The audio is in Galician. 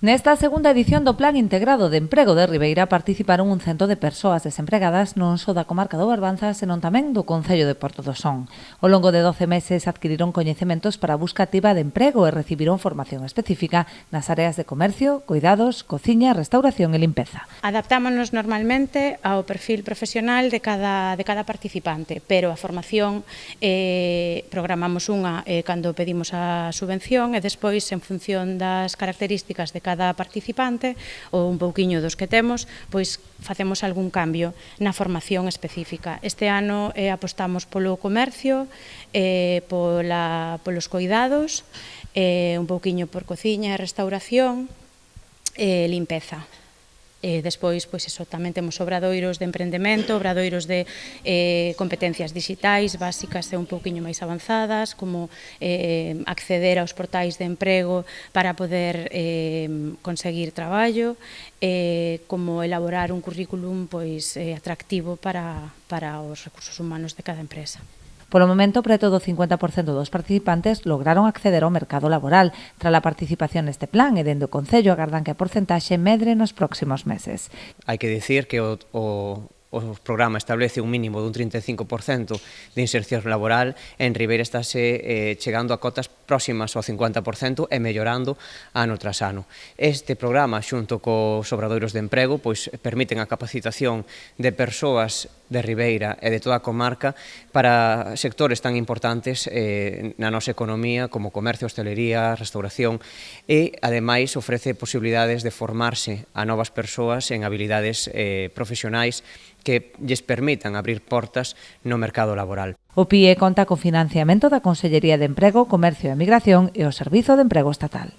Nesta segunda edición do Plan Integrado de Emprego de Ribeira participaron 100 de persoas desempregadas non só da comarca do Barbanza, senón tamén do Concello de Porto do Son. Ao longo de 12 meses adquiriron coñecementos para a busca activa de emprego e recibiron formación específica nas áreas de comercio, cuidados, cociña, restauración e limpeza. Adaptámonos normalmente ao perfil profesional de cada participante, pero a formación programamos unha cando pedimos a subvención e despois, en función das características de cada participante ou un pouquiño dos que temos, pois facemos algún cambio na formación específica. Este ano apostamos polo comercio, polos cuidados, un pouquiño por cociña e restauración e limpeza. Despois, pois eso, tamén temos obradoiros de emprendemento, obradoiros de competencias digitais básicas e un pouquiño máis avanzadas, como acceder aos portais de emprego para poder conseguir traballo, como elaborar un currículum pois atractivo para os recursos humanos de cada empresa. Polo momento, preto do 50% dos participantes lograron acceder ao mercado laboral. Tras a participación neste plan e dende o Concello agardan que a porcentaxe medre nos próximos meses. Hai que dicir que o programa establece un mínimo dun 35% de inserción laboral. En Ribeira estáse chegando a cotas próximas ao 50% e mellorando ano tras ano. Este programa, xunto cos obradoiros de emprego, pois permiten a capacitación de persoas de Ribeira e de toda a comarca para sectores tan importantes na nosa economía como comercio, hostelería, restauración e, ademais, ofrece posibilidades de formarse a novas persoas en habilidades profesionais que lles permitan abrir portas no mercado laboral. O PIE conta con financiamento da Consellería de Emprego, Comercio e Migración e o Servizo de Emprego Estatal.